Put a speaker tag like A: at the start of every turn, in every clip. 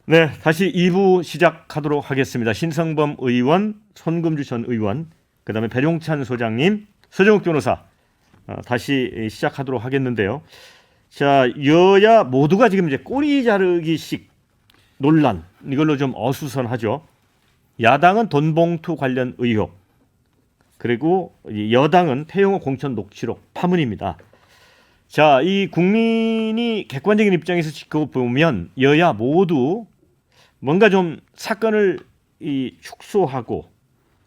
A: 네, 다시 2부 시작하도록 하겠습니다. 신성범 의원, 손금주 전 의원, 그다음에 배종찬 소장님, 서정욱 변호사 다시 시작하도록 하겠는데요. 자, 여야 모두가 지금 이제 꼬리 자르기식 논란 이걸로 좀 어수선하죠. 야당은 돈봉투 관련 의혹, 그리고 여당은 태영호 공천 녹취록 파문입니다. 자, 이 국민이 객관적인 입장에서 지켜보면 여야 모두 뭔가 좀 사건을 축소하고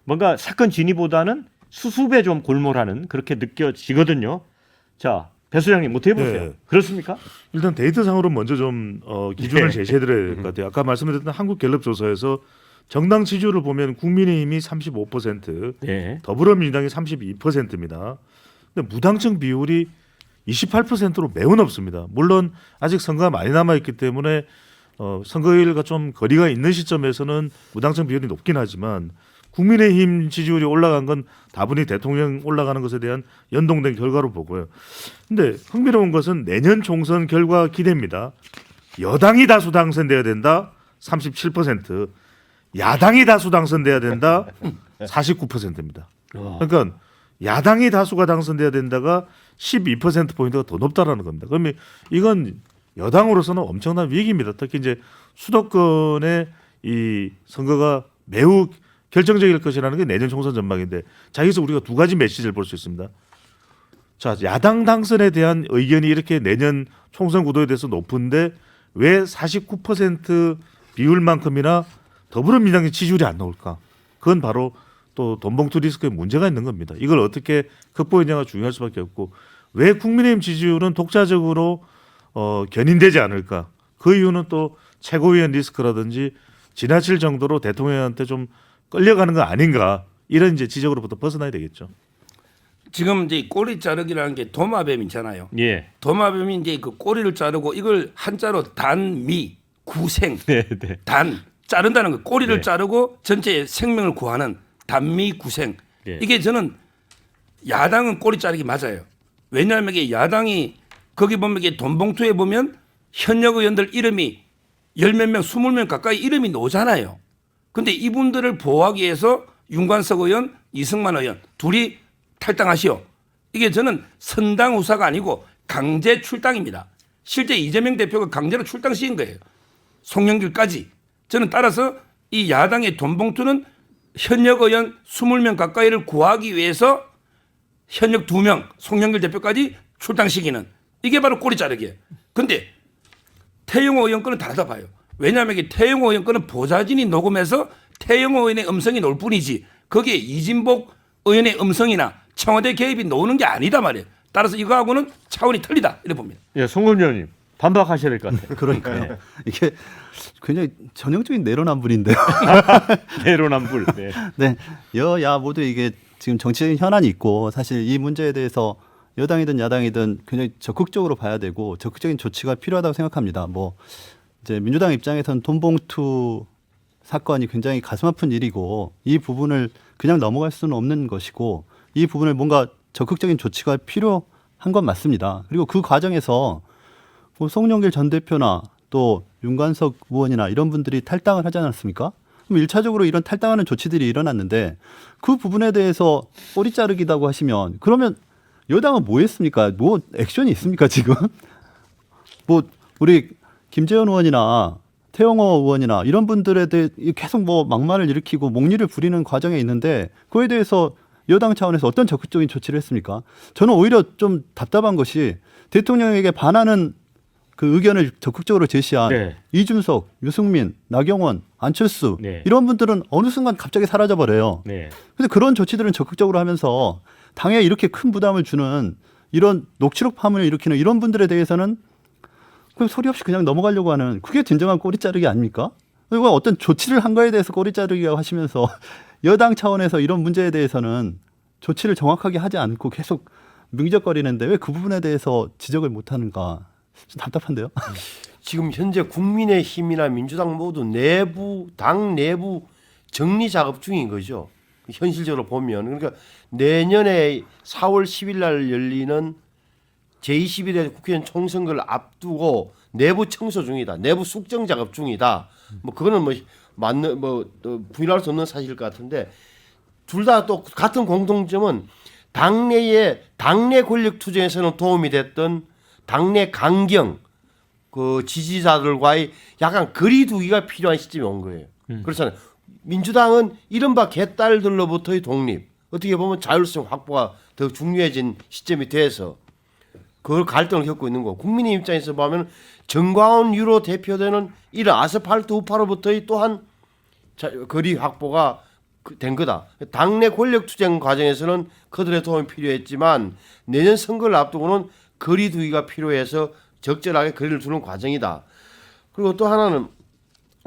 A: 뭔가 사건 진위보다는 수습에 좀 골몰하는 그렇게 느껴지거든요. 자, 배 소장님 어떻게 보세요?
B: 네.
A: 그렇습니까?
B: 일단 데이터상으로 먼저 좀 기준을
A: 네.
B: 제시해드려야 될 것 같아요. 아까 말씀드렸던 한국갤럽조사에서 정당 지지율을 보면 국민의힘이 35%,
A: 네.
B: 더불어민주당이 32%입니다. 근데 무당층 비율이 28%로 매우 높습니다. 물론 아직 선거가 많이 남아있기 때문에 선거일과 좀 거리가 있는 시점에서는 무당층 비율이 높긴 하지만 국민의힘 지지율이 올라간 건 다분히 대통령 올라가는 것에 대한 연동된 결과로 보고요. 근데 흥미로운 것은 내년 총선 결과 기대입니다. 여당이 다수 당선돼야 된다 37%, 야당이 다수 당선돼야 된다 49%입니다. 그러니까 야당이 다수가 당선돼야 된다가 12%포인트가 더 높다라는 겁니다. 그러면 이건 여당으로서는 엄청난 위기입니다. 특히 이제 수도권의 이 선거가 매우 결정적일 것이라는 게 내년 총선 전망인데, 자, 여기서 우리가 두 가지 메시지를 볼 수 있습니다. 자, 야당 당선에 대한 의견이 이렇게 내년 총선 구도에 대해서 높은데 왜 49% 비율만큼이나 더불어민주당의 지지율이 안 나올까? 그건 바로 또 돈봉투 리스크에 문제가 있는 겁니다. 이걸 어떻게 극복하느냐가 중요할 수밖에 없고, 왜 국민의힘 지지율은 독자적으로 견인되지 않을까? 그 이유는 또 최고위원 리스크라든지 지나칠 정도로 대통령한테 좀 끌려가는 거 아닌가, 이런 이제 지적으로부터 벗어나야 되겠죠.
C: 지금 이제 꼬리 자르기라는 게 도마뱀 있잖아요.
A: 예.
C: 도마뱀이 이제 그 꼬리를 자르고 이걸 한자로 단미 구생
A: 네, 네.
C: 단 자른다는 거, 꼬리를
A: 네.
C: 자르고 전체의 생명을 구하는 단미 구생.
A: 네.
C: 이게 저는 야당은 꼬리 자르기 맞아요. 왜냐하면 이게 야당이 거기 보면 이게 돈봉투에 보면 현역 의원들 이름이 열 몇 명, 20명 가까이 이름이 나오잖아요. 근데 이분들을 보호하기 위해서 윤관석 의원, 이승만 의원 둘이 탈당하시오. 이게 저는 선당 후사가 아니고 강제 출당입니다. 실제 이재명 대표가 강제로 출당시킨 거예요. 송영길까지. 저는 따라서 이 야당의 돈봉투는 현역 의원 20명 가까이를 구하기 위해서 현역 2명, 송영길 대표까지 출당시키는, 이게 바로 꼬리 자르기예요. 근데 태영호 의원 거는 다르다 봐요. 왜냐하면 이게 태영호 의원 거는 보좌진이 녹음해서 태영호 의원의 음성이 나올 뿐이지 거기에 이진복 의원의 음성이나 청와대 개입이 나오는 게 아니다 말이에요. 따라서 이거하고는 차원이 틀리다 이렇게 봅니다.
A: 예, 송금주 의원님 반박하셔야 될 것 같아요.
D: 그러니까요. 이게 굉장히 전형적인 내로남불인데요.
A: 내로남불. 네.
D: 네, 여야 모두 이게 지금 정치적인 현안이 있고, 사실 이 문제에 대해서 여당이든 야당이든 굉장히 적극적으로 봐야 되고 적극적인 조치가 필요하다고 생각합니다. 뭐 이제 민주당 입장에서는 돈봉투 사건이 굉장히 가슴 아픈 일이고 이 부분을 그냥 넘어갈 수는 없는 것이고, 이 부분을 뭔가 적극적인 조치가 필요한 건 맞습니다. 그리고 그 과정에서 뭐 송영길 전 대표나 또 윤관석 의원이나 이런 분들이 탈당을 하지 않았습니까? 그럼 1차적으로 이런 탈당하는 조치들이 일어났는데 그 부분에 대해서 꼬리 자르기라고 하시면, 그러면 여당은 뭐 했습니까? 뭐 액션이 있습니까 지금? 뭐 우리 김재현 의원이나 태영호 의원이나 이런 분들에 대해 계속 뭐 막말을 일으키고 목리를 부리는 과정에 있는데 그에 대해서 여당 차원에서 어떤 적극적인 조치를 했습니까? 저는 오히려 좀 답답한 것이 대통령에게 반하는 그 의견을 적극적으로 제시한
A: 네.
D: 이준석, 유승민, 나경원, 안철수
A: 네.
D: 이런 분들은 어느 순간 갑자기 사라져 버려요.
A: 네.
D: 근데 그런 조치들은 적극적으로 하면서 당에 이렇게 큰 부담을 주는 이런 녹취록 파문을 일으키는 이런 분들에 대해서는 그냥 소리 없이 그냥 넘어가려고 하는, 그게 진정한 꼬리 자르기 아닙니까? 그리고 어떤 조치를 한 거에 대해서 꼬리 자르기라고 하시면서 여당 차원에서 이런 문제에 대해서는 조치를 정확하게 하지 않고 계속 뭉적거리는데 왜 그 부분에 대해서 지적을 못 하는가? 좀 답답한데요.
E: 지금 현재 국민의힘이나 민주당 모두 당 내부 정리 작업 중인 거죠. 현실적으로 보면. 그러니까 내년에 4월 10일 날 열리는 제21회 국회의원 총선거를 앞두고 내부 청소 중이다, 내부 숙정 작업 중이다. 뭐 그거는 뭐 맞는 부인할 수 없는 사실일 것 같은데 둘 다 또 같은 공통점은 당내 권력 투쟁에서는 도움이 됐던 당내 강경 그 지지자들과의 약간 거리두기가 필요한 시점이 온 거예요. 그렇잖아요. 민주당은 이른바 개딸들로부터의 독립, 어떻게 보면 자율성 확보가 더 중요해진 시점이 돼서 그걸 갈등을 겪고 있는 거고, 국민의 입장에서 보면 정광훈 유로 대표되는 이런 아스팔트 우파로부터의 또한 거리 확보가 된 거다. 당내 권력 투쟁 과정에서는 그들의 도움이 필요했지만 내년 선거를 앞두고는 거리두기가 필요해서 적절하게 거리를 두는 과정이다. 그리고 또 하나는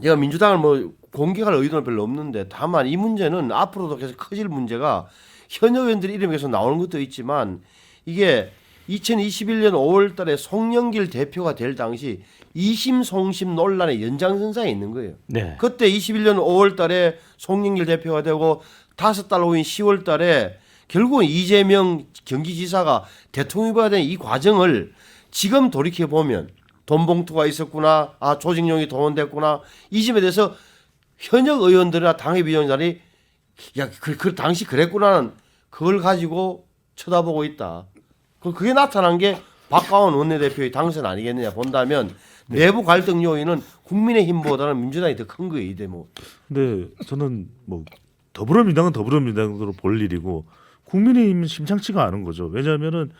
E: 제가 민주당을 뭐 공격할 의도는 별로 없는데 다만 이 문제는 앞으로도 계속 커질 문제가 현역 의원들 이름이 계속 나오는 것도 있지만 이게 2021년 5월 달에 송영길 대표가 될 당시 2심 송심 논란의 연장선상에 있는 거예요.
A: 네.
E: 그때 21년 5월 달에 송영길 대표가 되고 5달 후인 10월 달에 결국은 이재명 경기지사가 대통령이 된 이 과정을 지금 돌이켜 보면 돈 봉투가 있었구나, 조직용이 동원됐구나, 이 점에 대해서 현역 의원들이나 당협위원장이 그 당시 그랬구나는 그걸 가지고 쳐다보고 있다. 그게 나타난 게 박가원 원내대표의 당선 아니겠느냐 본다면 내부 갈등 요인은 국민의힘보다는 민주당이 더 큰 거예요, 이 대목.
B: 근데 저는 뭐 더불어민주당은 더불어민주당으로 볼 일이고 국민의힘은 심상치가 않은 거죠. 왜냐하면은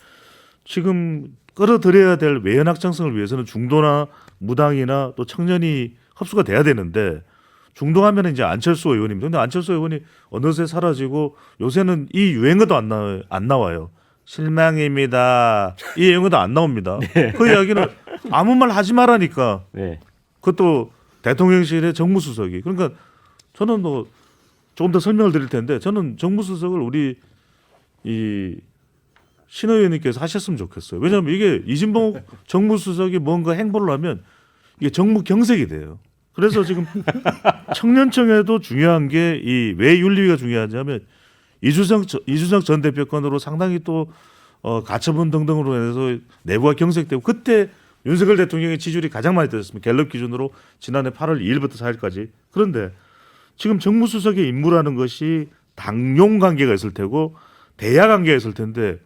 B: 지금 끌어들여야 될 외연 확장성을 위해서는 중도나 무당이나 또 청년이 흡수가 돼야 되는데 중도하면 이제 안철수 의원입니다. 근데 안철수 의원이 어느새 사라지고 요새는 이 유행어도 안 나와요. 실망입니다. 이 유행어도 안 나옵니다. 그 이야기는 아무 말 하지 말라니까.
A: 네.
B: 그것도 대통령실의 정무수석이. 그러니까 저는 뭐 조금 더 설명을 드릴 텐데 저는 정무수석을 우리 이 신 의원님께서 하셨으면 좋겠어요. 왜냐하면 이게 이진봉 정무수석이 뭔가 행보를 하면 이게 정무 경색이 돼요. 그래서 지금 청년청에도 중요한 게 이 왜 윤리위가 중요하냐면 이준석 전 대표 건으로 상당히 또 가처분 등등으로 해서 내부가 경색되고 그때 윤석열 대통령의 지지율이 가장 많이 떨어졌습니다. 갤럽 기준으로 지난해 8월 2일부터 4일까지. 그런데 지금 정무수석의 임무라는 것이 당용 관계가 있을 테고 대야 관계가 있을 텐데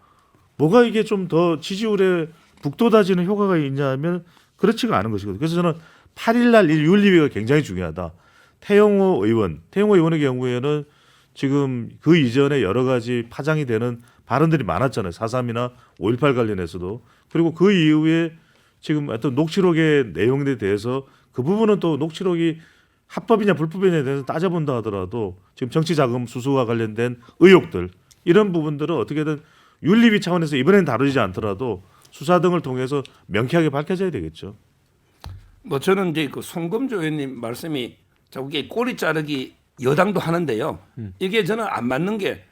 B: 뭐가 이게 좀 더 지지율에 북돋아지는 효과가 있냐 하면 그렇지가 않은 것이거든요. 그래서 저는 8일 날 윤리위가 굉장히 중요하다. 태영호 의원의 경우에는 지금 그 이전에 여러 가지 파장이 되는 발언들이 많았잖아요. 4.3이나 5.18 관련해서도. 그리고 그 이후에 지금 어떤 녹취록의 내용에 대해서 그 부분은 또 녹취록이 합법이냐 불법이냐에 대해서 따져본다 하더라도 지금 정치자금 수수와 관련된 의혹들 이런 부분들은 어떻게든 윤리위 차원에서 이번엔 다루지 않더라도 수사 등을 통해서 명쾌하게 밝혀져야 되겠죠.
C: 뭐 저는 이제 그 송금주 의원님 말씀이 자꾸 이게 꼬리 자르기 여당도 하는데요. 이게 저는 안 맞는 게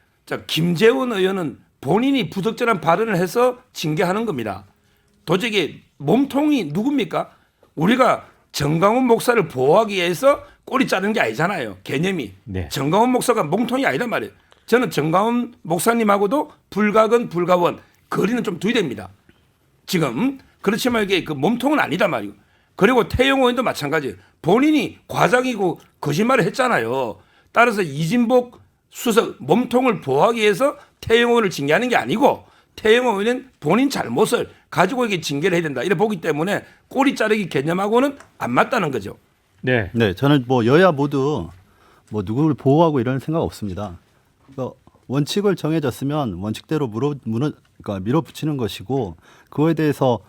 C: 김재원 의원은 본인이 부적절한 발언을 해서 징계하는 겁니다. 도저히 몸통이 누굽니까? 우리가 정강훈 목사를 보호하기 위해서 꼬리 자르는 게 아니잖아요. 개념이.
A: 네.
C: 정강훈 목사가 몸통이 아니란 말이에요. 저는 정강훈 목사님하고도 불가근 불가원 거리는 좀 두야 됩니다. 지금 그렇지만 이게 그 몸통은 아니다 말이고. 그리고 태영호 의원도 마찬가지예요. 본인이 과장이고 거짓말을 했잖아요. 따라서 이진복 수석 몸통을 보호하기 위해서 태영호 의원을 징계하는 게 아니고 태영호 의원은 본인 잘못을 가지고 이게 징계를 해야 된다. 이렇게 보기 때문에 꼬리 자르기 개념하고는 안 맞다는 거죠.
A: 네.
D: 네, 저는 뭐 여야 모두 뭐 누구를 보호하고 이런 생각 없습니다. 그러니까 원칙을 정해졌으면 원칙대로 그러니까 밀어붙이는 것이고 그거에 대해서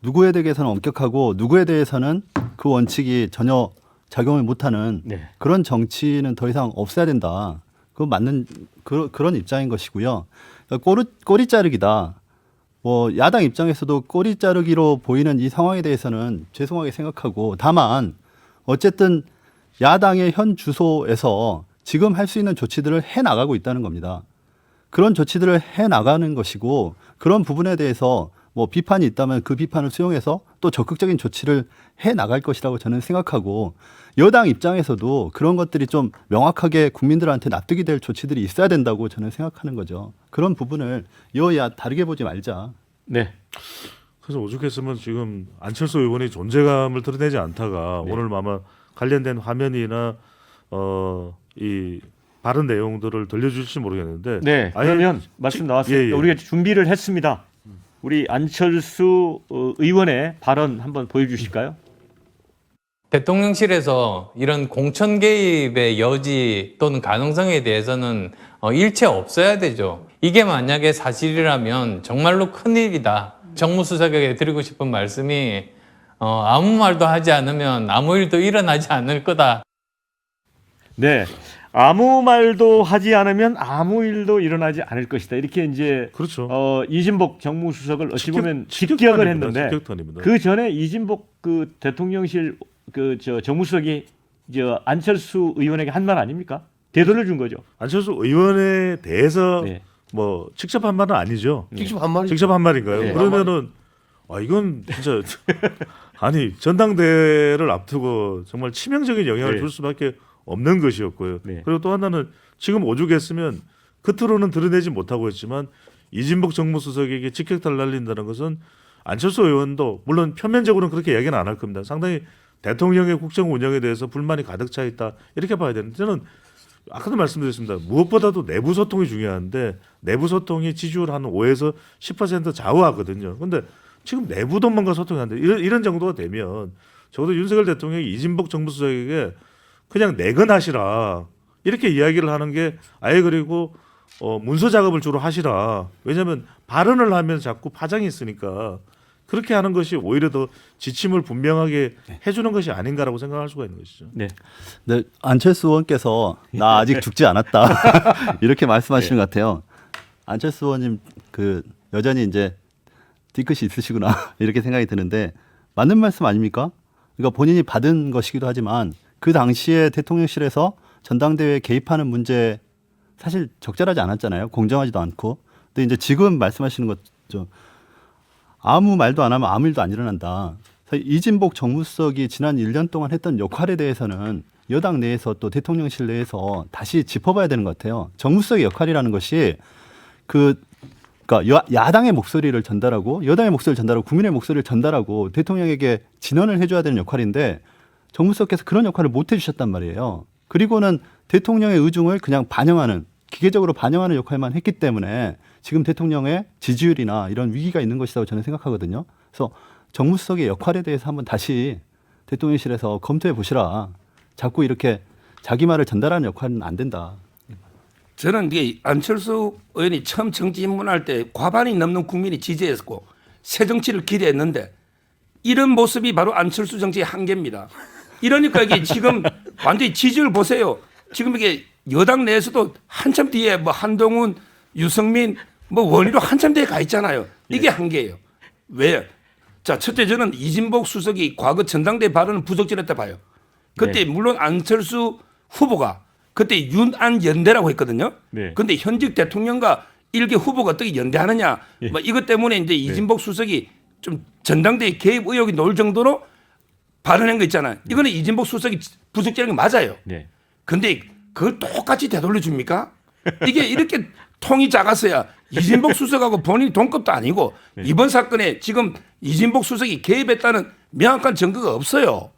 D: 누구에 대해서는 엄격하고 누구에 대해서는 그 원칙이 전혀 작용을 못하는
A: 네.
D: 그런 정치는 더 이상 없어야 된다. 그 맞는 그런 입장인 것이고요. 그러니까 꼬리 자르기다. 뭐 야당 입장에서도 꼬리 자르기로 보이는 이 상황에 대해서는 죄송하게 생각하고 다만 어쨌든 야당의 현 주소에서 지금 할 수 있는 조치들을 해 나가고 있다는 겁니다. 그런 조치들을 해 나가는 것이고 그런 부분에 대해서 뭐 비판이 있다면 그 비판을 수용해서 또 적극적인 조치를 해 나갈 것이라고 저는 생각하고 여당 입장에서도 그런 것들이 좀 명확하게 국민들한테 납득이 될 조치들이 있어야 된다고 저는 생각하는 거죠. 그런 부분을 여야 다르게 보지 말자.
A: 네.
B: 그래서 오죽했으면 지금 안철수 의원이 존재감을 드러내지 않다가
A: 네.
B: 오늘 아마 관련된 화면이나 이 발언 내용들을 들려주실지 모르겠는데
A: 네.
B: 아예
A: 그러면 말씀 나왔으니까
B: 예, 예.
A: 우리가 준비를 했습니다. 우리 안철수 의원의 발언 한번 보여주실까요?
F: 대통령실에서 이런 공천 개입의 여지 또는 가능성에 대해서는 일체 없어야 되죠. 이게 만약에 사실이라면 정말로 큰일이다. 정무수석에게 드리고 싶은 말씀이 아무 말도 하지 않으면 아무 일도 일어나지 않을 거다.
A: 네. 아무 말도 하지 않으면 아무 일도 일어나지 않을 것이다. 이렇게 이제
B: 그렇죠.
A: 이진복 정무수석을 어찌 보면
B: 직격탄입니다.
A: 직격을 했는데
B: 직격탄입니다.
A: 그 전에 이진복 그 대통령실 정무수석이 안철수 의원에게 한 말 아닙니까? 되돌려 준 거죠.
B: 안철수 의원에 대해서
A: 네.
B: 뭐 직접 한 말은 아니죠.
E: 직접 한 말이
B: 직접 한 말인가요?
A: 네.
B: 그러면은 이건 진짜 아니 전당대회를 앞두고 정말 치명적인 영향을
A: 네.
B: 줄 수밖에 없는 것이었고요.
A: 네.
B: 그리고 또 하나는 지금 오죽했으면 겉으로는 드러내지 못하고 있지만 이진복 정무수석에게 직격탄을 날린다는 것은 안철수 의원도 물론 표면적으로는 그렇게 이야기는 안 할 겁니다. 상당히 대통령의 국정 운영에 대해서 불만이 가득 차 있다 이렇게 봐야 되는데 저는 아까도 말씀드렸습니다. 무엇보다도 내부 소통이 중요한데 내부 소통이 지지율 한 5에서 10% 좌우하거든요. 그런데 지금 내부도만과 소통이 안 돼. 이런 정도가 되면 적어도 윤석열 대통령이 이진복 정무수석에게 그냥 내건하시라 이렇게 이야기를 하는 게 아예 그리고 문서 작업을 주로 하시라. 왜냐하면 발언을 하면 자꾸 파장이 있으니까 그렇게 하는 것이 오히려 더 지침을 분명하게 해주는 것이 아닌가라고 생각할 수가 있는 것이죠.
A: 네.
D: 네, 안철수 의원께서 나 아직 죽지 않았다 이렇게 말씀하시는 것 같아요. 안철수 의원님 그 여전히 이제 뒤끝이 있으시구나 이렇게 생각이 드는데 맞는 말씀 아닙니까? 그러니까 본인이 받은 것이기도 하지만 그 당시에 대통령실에서 전당대회에 개입하는 문제 사실 적절하지 않았잖아요. 공정하지도 않고. 근데 이제 지금 말씀하시는 것죠. 아무 말도 안 하면 아무 일도 안 일어난다. 이진복 정무수석이 지난 1년 동안 했던 역할에 대해서는 여당 내에서 또 대통령실 내에서 다시 짚어봐야 되는 것 같아요. 정무수석의 역할이라는 것이 그러니까 야당의 목소리를 전달하고 여당의 목소리를 전달하고 국민의 목소리를 전달하고 대통령에게 진언을 해줘야 되는 역할인데 정무수석께서 그런 역할을 못 해주셨단 말이에요. 그리고는 대통령의 의중을 그냥 반영하는 기계적으로 반영하는 역할만 했기 때문에 지금 대통령의 지지율이나 이런 위기가 있는 것이라고 저는 생각하거든요. 그래서 정무수석의 역할에 대해서 한번 다시 대통령실에서 검토해 보시라. 자꾸 이렇게 자기 말을 전달하는 역할은 안 된다.
C: 저는 이게 안철수 의원이 처음 정치 입문할 때 과반이 넘는 국민이 지지했고 새 정치를 기대했는데 이런 모습이 바로 안철수 정치의 한계입니다. 이러니까 이게 지금 완전히 지지율 보세요. 지금 이게 여당 내에서도 한참 뒤에 뭐 한동훈, 유승민, 뭐 원희로 한참 뒤에 가 있잖아요. 이게 한계예요. 왜? 자, 첫째 저는 이진복 수석이 과거 전당대회 발언은 부적절했다 봐요. 그때 물론 안철수 후보가 그때 윤안 연대라고 했거든요.
A: 네.
C: 근데 현직 대통령과 일개 후보가 어떻게 연대하느냐. 뭐 이것 때문에 이제 이진복 수석이 좀 전당대회 개입 의혹이 나올 정도로 발언한 거 있잖아요. 이거는 이진복 수석이 부적절한 게 맞아요.
A: 네.
C: 근데 그걸 똑같이 되돌려 줍니까? 이게 이렇게 통이 작았어야 이진복 수석하고 본인이 동급도 아니고 이번 사건에 지금 이진복 수석이 개입했다는 명확한 증거가 없어요.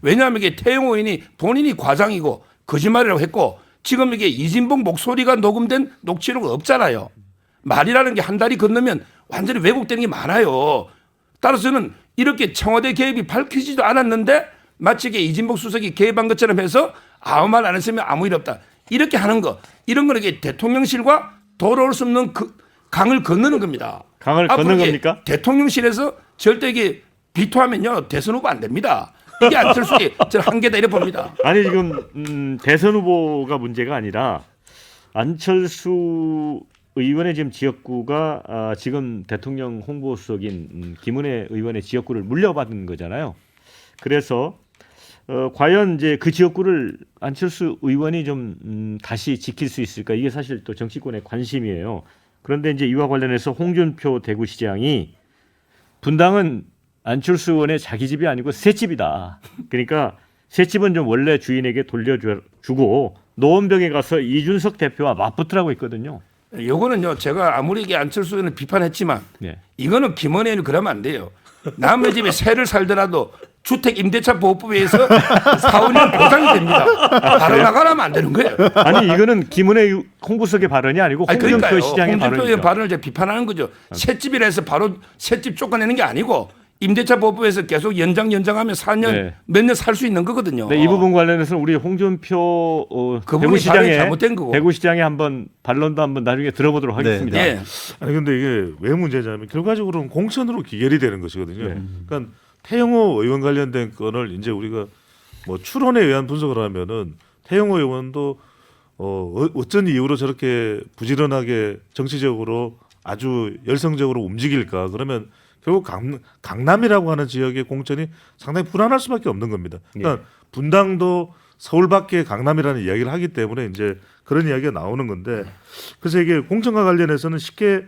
C: 왜냐하면 이게 태영 의원이 본인이 과장이고 거짓말이라고 했고 지금 이게 이진복 목소리가 녹음된 녹취록은 없잖아요. 말이라는 게 한 달이 건너면 완전히 왜곡되는 게 많아요. 따라서 저는 이렇게 청와대 개입이 밝히지도 않았는데 마치 이게 이진복 수석이 개입한 것처럼 해서 아무 말 안 했으면 아무 일 없다. 이렇게 하는 거 이런 거는 이게 대통령실과 돌아올 수 없는 그 강을 건너는 겁니다.
A: 강을
C: 앞으로
A: 건너는
C: 이게
A: 겁니까?
C: 대통령실에서 절대 이게 비토하면요 대선 후보 안 됩니다. 이게 안철수의 저는 한계다 이렇게 봅니다.
A: 아니 지금 대선 후보가 문제가 아니라 안철수 의원의 지금 지역구가 지금 대통령 홍보수석인 김은혜 의원의 지역구를 물려받은 거잖아요. 그래서 과연 이제 그 지역구를 안철수 의원이 좀 다시 지킬 수 있을까? 이게 사실 또 정치권의 관심이에요. 그런데 이제 이와 관련해서 홍준표 대구시장이 분당은 안철수 의원의 자기 집이 아니고 새 집이다. 그러니까 새 집은 좀 원래 주인에게 돌려주고 노원병에 가서 이준석 대표와 맞붙으라고 했거든요.
C: 요거는요 제가 아무리 이게 안철수 의원을 비판했지만
A: 네.
C: 이거는 김원혜 의원이 그러면 안 돼요. 남의 집에 새를 살더라도 주택 임대차 보호법에 의해서 4~5년 보장이 됩니다. 바로 나가라면 안 되는 거예요.
A: 아니 이거는 김은혜 홍보석의 발언이 아니고
C: 아니,
A: 홍준표
C: 그러니까요.
A: 시장의
C: 홍준표 의원
A: 발언이죠.
C: 발언을 제가 비판하는 거죠. 새집이라 해서 바로 새집 쫓아내는 게 아니고 임대차 보호법에서 계속 연장하면 4년
A: 네.
C: 몇 년 살 수 있는 거거든요.
A: 네, 이 부분 관련해서는 우리 홍준표
C: 그 부분이
A: 대구시장에
C: 발언이 잘못된 거고.
A: 대구시장에 한번 반론도 한번 나중에 들어보도록 하겠습니다.
C: 예.
B: 아니 근데 이게 왜 문제냐면 결과적으로는 공천으로 기결이 되는 것이거든요.
A: 네.
B: 그러니까 태영호 의원 관련된 건을 이제 우리가 뭐 추론에 의한 분석을 하면은 태영호 의원도 어쩐 이유로 저렇게 부지런하게 정치적으로 아주 열성적으로 움직일까? 그러면 결국 강남이라고 하는 지역의 공천이 상당히 불안할 수밖에 없는 겁니다. 그러니까 분당도 서울 밖에 강남이라는 이야기를 하기 때문에 이제 그런 이야기가 나오는 건데 그래서 이게 공천과 관련해서는 쉽게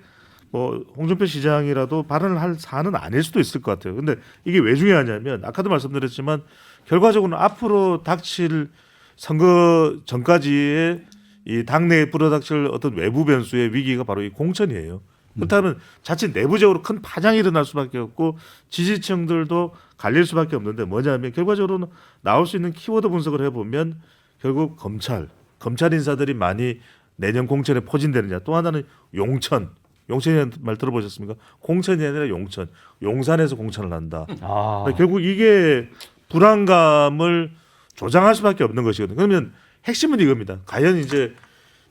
B: 뭐 홍준표 시장이라도 발언을 할 사안은 아닐 수도 있을 것 같아요. 근데 이게 왜 중요하냐면 아까도 말씀드렸지만 결과적으로는 앞으로 닥칠 선거 전까지의 이 당내에 불어닥칠 어떤 외부 변수의 위기가 바로 이 공천이에요. 그렇다면 자칫 내부적으로 큰 파장이 일어날 수밖에 없고 지지층들도 갈릴 수밖에 없는데 뭐냐면 결과적으로는 나올 수 있는 키워드 분석을 해보면 결국 검찰 인사들이 많이 내년 공천에 포진되느냐 또 하나는 용천이라는 말 들어보셨습니까? 공천이 아니라 용산에서 공천을 한다.
A: 아,
B: 그러니까 결국 이게 불안감을 조장할 수밖에 없는 것이거든요. 그러면 핵심은 이겁니다. 과연 이제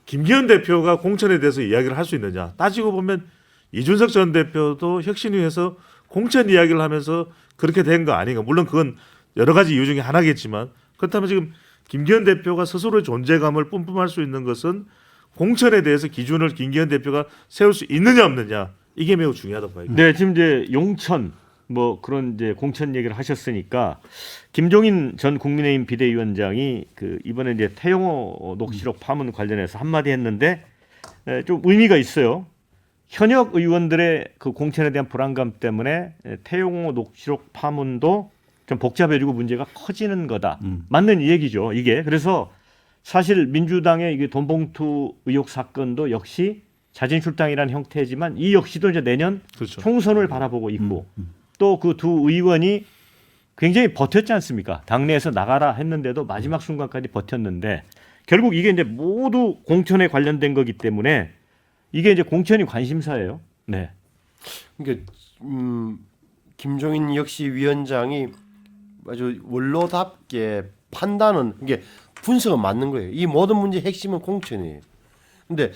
B: 김기현 대표가 공천에 대해서 이야기를 할 수 있느냐. 따지고 보면 이준석 전 대표도 혁신위에서 공천 이야기를 하면서 그렇게 된 거 아닌가. 물론 그건 여러 가지 이유 중에 하나겠지만 그렇다면 지금 김기현 대표가 스스로의 존재감을 뿜뿜할 수 있는 것은 공천에 대해서 기준을 김기현 대표가 세울 수 있느냐 없느냐. 이게 매우 중요하다고 봐요.
A: 네, 지금 이제 용천 뭐 그런 이제 공천 얘기를 하셨으니까 김종인 전 국민의힘 비대위원장이 그 이번에 이제 태영호 녹취록 파문 관련해서 한마디 했는데 좀 의미가 있어요. 현역 의원들의 그 공천에 대한 불안감 때문에 태영호 녹취록 파문도 좀 복잡해지고 문제가 커지는 거다. 맞는 얘기죠. 이게 그래서 사실 민주당의 이게 돈봉투 의혹 사건도 역시 자진 출당이라는 형태지만 이 역시도 이제 내년
B: 그렇죠.
A: 총선을 바라보고 있고 또 그 두 의원이 굉장히 버텼지 않습니까? 당내에서 나가라 했는데도 마지막 순간까지 버텼는데 결국 이게 이제 모두 공천에 관련된 거기 때문에 이게 이제 공천이 관심사예요. 네.
E: 그러니까 김종인 역시 위원장이 아주 원로답게 판단은 이게 분석은 맞는 거예요. 이 모든 문제의 핵심은 공천이에요. 근데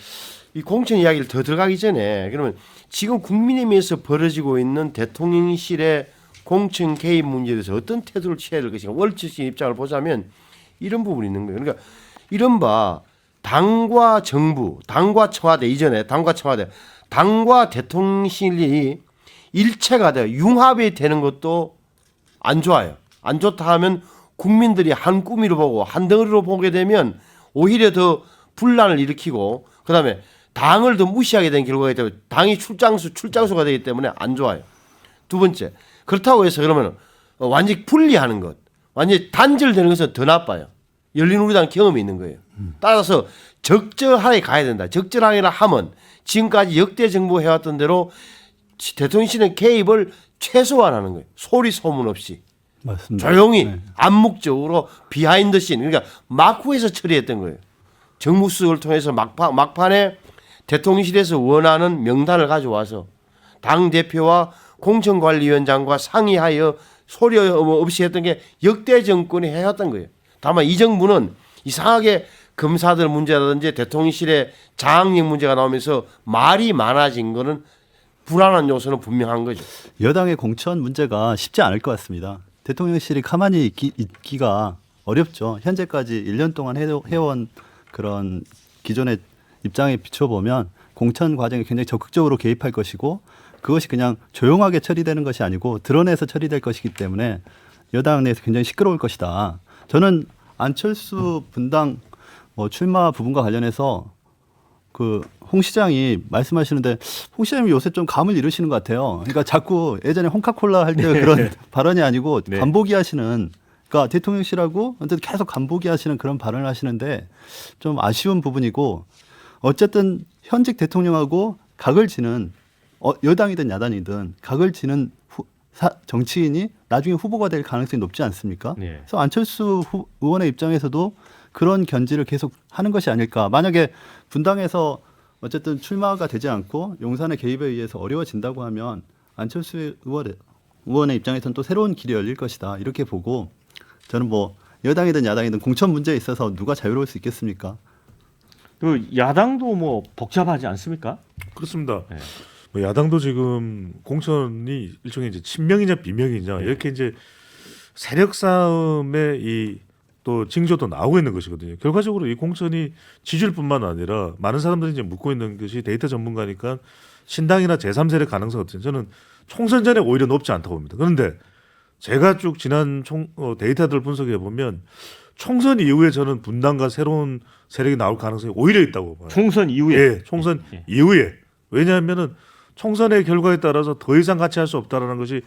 E: 이 공천 이야기를 더 들어가기 전에 그러면 지금 국민의힘에서 벌어지고 있는 대통령실의 공천 개입 문제에 대해서 어떤 태도를 취해야 될 것인가 원칙적인 입장을 보자면 이런 부분이 있는 거예요. 그러니까 이른바 당과 정부, 당과 청와대 이전에 당과 대통령실이 일체가 돼요. 융합이 되는 것도 안 좋아요. 안 좋다 하면 국민들이 한 꾸미로 보고 한 덩어리로 보게 되면 오히려 더 분란을 일으키고 그다음에 당을 더 무시하게 된 결과가 있기 때문에 당이 출장수가 되기 때문에 안 좋아요. 두 번째 그렇다고 해서 그러면 완전히 분리하는 것, 완전히 단절되는 것은 더 나빠요. 열린우리당 경험이 있는 거예요. 따라서 적절하게 가야 된다. 적절하게라 하면 지금까지 역대 정부 해왔던 대로 대통령실의 개입을 최소화하는 거예요. 소리 소문 없이.
D: 맞습니다.
E: 조용히
D: 네.
E: 암묵적으로 비하인드 씬 그러니까 마쿠에서 처리했던 거예요. 정무수석을 통해서 막판에 대통령실에서 원하는 명단을 가져와서 당 대표와 공천관리위원장과 상의하여 소리 없이 했던 게 역대 정권이 해왔던 거예요. 다만 이 정부는 이상하게 검사들 문제라든지 대통령실의 장악력 문제가 나오면서 말이 많아진 거는 불안한 요소는 분명한 거죠.
D: 여당의 공천 문제가 쉽지 않을 것 같습니다. 대통령실이 가만히 있기가 어렵죠. 현재까지 1년 동안 해온 그런 기존의 입장에 비춰보면 공천 과정에 굉장히 적극적으로 개입할 것이고 그것이 그냥 조용하게 처리되는 것이 아니고 드러내서 처리될 것이기 때문에 여당 내에서 굉장히 시끄러울 것이다. 저는 안철수 분당 출마 부분과 관련해서 그 홍 시장이 말씀하시는데 홍 시장이 요새 좀 감을 잃으시는 것 같아요. 그러니까 자꾸 예전에 홍카콜라 할 때 그런 발언이 아니고
A: 네.
D: 간보기 하시는 그러니까 대통령실하고 계속 간보기 하시는 그런 발언을 하시는데 좀 아쉬운 부분이고 어쨌든 현직 대통령하고 각을 지는 여당이든 야당이든 각을 지는 정치인이 나중에 후보가 될 가능성이 높지 않습니까?
A: 네.
D: 그래서 안철수 의원의 입장에서도 그런 견지를 계속 하는 것이 아닐까. 만약에 분당에서 어쨌든 출마가 되지 않고 용산의 개입에 의해서 어려워진다고 하면 안철수 의원의 입장에서는 또 새로운 길이 열릴 것이다. 이렇게 보고 저는 뭐 여당이든 야당이든 공천 문제에 있어서 누가 자유로울 수 있겠습니까?
A: 그 야당도 뭐 복잡하지 않습니까?
B: 그렇습니다.
A: 네.
B: 뭐 야당도 지금 공천이 일종의 이제 친명이냐 비명이냐 이렇게 이제 세력 싸움의 이 또 징조도 나오고 있는 것이거든요. 결과적으로 이 공천이 지지율뿐만 아니라 많은 사람들이 이제 묻고 있는 것이 데이터 전문가니까 신당이나 제3세력 가능성 어떻게 저는 총선 전에 오히려 높지 않다고 봅니다. 그런데 제가 쭉 지난 데이터들 분석해 보면 총선 이후에 저는 분당과 새로운 세력이 나올 가능성이 오히려 있다고 봐요.
A: 총선 이후에
B: 예, 총선
A: 예.
B: 이후에 왜냐하면은 총선의 결과에 따라서 더 이상 같이 할 수 없다라는 것이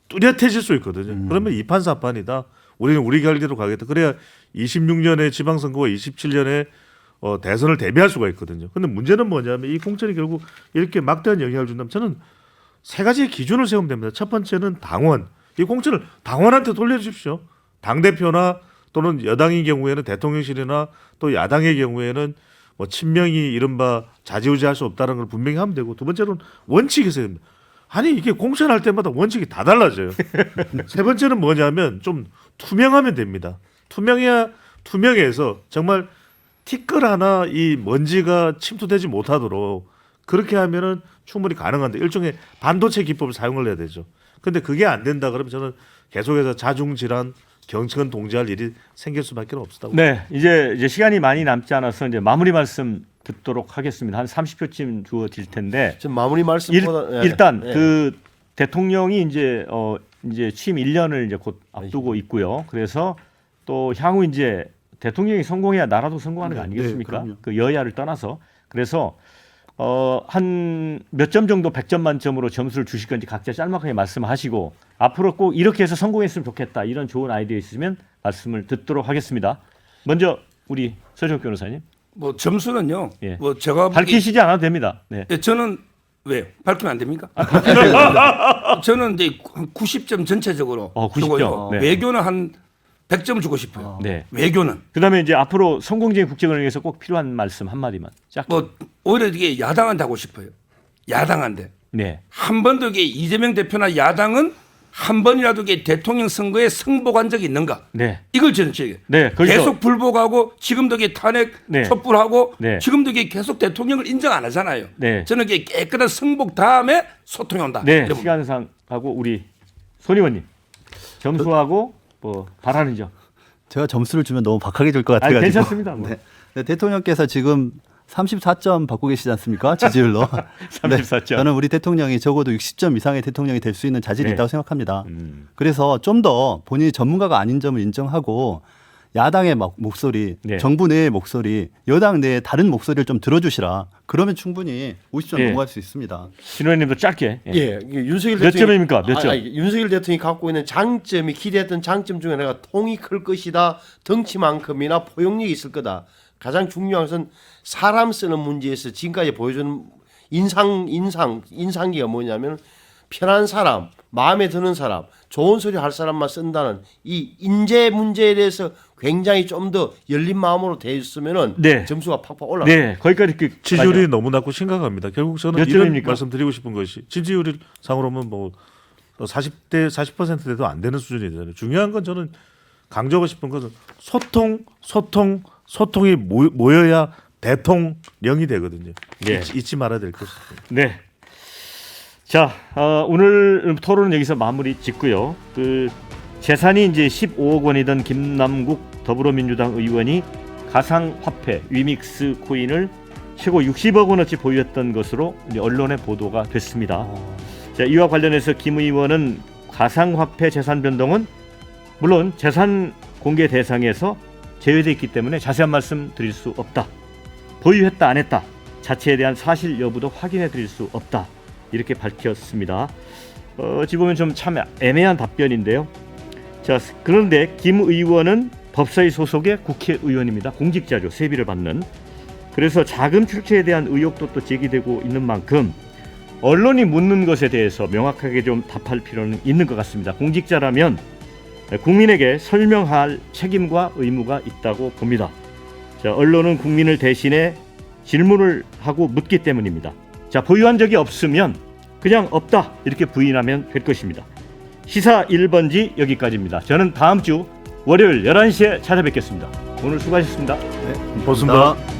B: 뚜렷해질 수 있거든요. 그러면 이판사판이다. 우리는 우리 결기로 가겠다. 그래야 26년에 지방선거와 27년에 대선을 대비할 수가 있거든요. 근데 문제는 뭐냐면 이 공천이 결국 이렇게 막대한 영향을 준다면 저는 세 가지의 기준을 세우면 됩니다. 첫 번째는 당원. 이 공천을 당원한테 돌려주십시오. 당대표나 또는 여당의 경우에는 대통령실이나 또 야당의 경우에는 뭐 친명이 이른바 좌지우지할 수 없다는 걸 분명히 하면 되고 두 번째로는 원칙이 있어야 됩니다. 아니 이게 공천할 때마다 원칙이 다 달라져요. 세 번째는 뭐냐면 좀 투명하면 됩니다. 투명해서 정말 티끌 하나 이 먼지가 침투되지 못하도록 그렇게 하면은 충분히 가능한데 일종의 반도체 기법을 사용을 해야 되죠. 근데 그게 안 된다 그러면 저는 계속해서 자중질환 경청은 동지할 일이 생길 수밖에 없다고.
A: 네, 이제 시간이 많이 남지 않아서 이제 마무리 말씀 듣도록 하겠습니다. 한 30초쯤 주어 질 텐데
E: 좀 마무리 말씀보다
A: 일단
E: 예.
A: 그 대통령이 이제 취임 1년을 이제 곧 앞두고 있고요. 그래서 또 향후 이제 대통령이 성공해야 나라도 성공하는 거 아니겠습니까?
D: 그럼요.
A: 그 여야를 떠나서 그래서 한 몇 점 정도 100점 만점으로 점수를 주실 건지 각자 짤막하게 말씀하시고 앞으로 꼭 이렇게 해서 성공했으면 좋겠다 이런 좋은 아이디어 있으면 말씀을 듣도록 하겠습니다. 먼저 우리 서정욱 변호사님
C: 뭐 점수는요.
A: 예.
C: 뭐 제가
A: 밝히시지 않아도 됩니다. 네.
C: 예, 저는 왜 밝히면 안 됩니까? 저는 이제 한 90점 전체적으로
A: 90점.
C: 주고요.
A: 네.
C: 외교는 한 100점을 주고 싶어요.
A: 네.
C: 외교는
A: 그다음에 이제 앞으로 성공적인 국정을 위해서 꼭 필요한 말씀 한 마디만. 짝.
C: 뭐 오히려 이게 야당한테 하고 싶어요. 야당한테
A: 네.
C: 한 번도 이게 이재명 대표나 야당은 한 번이라도 이게 대통령 선거에 승복한 적이 있는가?
A: 네.
C: 이걸 저는 제기.
A: 네. 거기서
C: 계속 불복하고 지금도 이게 탄핵
A: 네.
C: 촛불하고
A: 네.
C: 지금도 이게 계속 대통령을 인정 안 하잖아요.
A: 네.
C: 저는 이게 깨끗한 승복 다음에 소통이 온다.
A: 네.
C: 이런
A: 시간상 하고 우리 손 의원님 점수하고 뭐 바라는 점.
D: 제가 점수를 주면 너무 박하게 줄 것 같아가지고.
A: 괜찮습니다. 뭐.
D: 네. 네, 대통령께서 지금 34점 받고 계시지 않습니까? 지지율로.
A: 34점.
D: 저는 우리 대통령이 적어도 60점 이상의 대통령이 될 수 있는 자질이
A: 네.
D: 있다고 생각합니다. 그래서 좀 더 본인이 전문가가 아닌 점을 인정하고 야당의 목소리,
A: 네.
D: 정부 내의 목소리, 여당 내의 다른 목소리를 좀 들어주시라. 그러면 충분히 50점
A: 네.
D: 넘어갈 수 있습니다.
A: 신 의원님도 짧게. 예.
E: 예, 이게 윤석열
A: 몇
E: 대통령이-
A: 점입니까? 몇 점?
E: 윤석열 대통령이 갖고 있는 장점이 기대했던 장점 중에 하나가 통이 클 것이다. 덩치만큼이나 포용력이 있을 거다. 가장 중요한 것은 사람 쓰는 문제에서 지금까지 보여준 인상기가 뭐냐면 편한 사람, 마음에 드는 사람, 좋은 소리 할 사람만 쓴다는 이 인재 문제에 대해서 굉장히 좀 더 열린 마음으로 대했으면은
A: 네.
E: 점수가 팍팍 올라.
A: 네. 거기까지
B: 지지율이 너무 낮고 심각합니다. 결국 저는
A: 몇
B: 이런
A: 점입니까?
B: 말씀드리고 싶은 것이 지지율 상으로 보면 뭐 40대 40%대도 안 되는 수준이잖아요. 중요한 건 저는 강조하고 싶은 것은 소통이 모여야 대통령이 되거든요.
A: 예.
B: 잊지 말아야 될 것입니다.
A: 네. 자, 오늘 토론은 여기서 마무리 짓고요. 그 재산이 이제 15억 원이던 김남국 더불어민주당 의원이 가상화폐 위믹스 코인을 최고 60억 원어치 보유했던 것으로 이제 언론에 보도가 됐습니다. 자, 이와 관련해서 김 의원은 가상화폐 재산 변동은 물론 재산 공개 대상에서 제외되어 있기 때문에 자세한 말씀 드릴 수 없다. 보유했다 안 했다 자체에 대한 사실 여부도 확인해 드릴 수 없다. 이렇게 밝혔습니다. 어찌 보면 좀 참 애매한 답변인데요. 자, 그런데 김 의원은 법사위 소속의 국회의원입니다. 공직자죠. 세비를 받는. 그래서 자금 출처에 대한 의혹도 또 제기되고 있는 만큼 언론이 묻는 것에 대해서 명확하게 좀 답할 필요는 있는 것 같습니다. 공직자라면 국민에게 설명할 책임과 의무가 있다고 봅니다. 자, 언론은 국민을 대신해 질문을 하고 묻기 때문입니다. 자, 보유한 적이 없으면 그냥 없다 이렇게 부인하면 될 것입니다. 시사 1번지 여기까지입니다. 저는 다음 주 월요일 11시에 찾아뵙겠습니다. 오늘 수고하셨습니다.
B: 고맙습니다.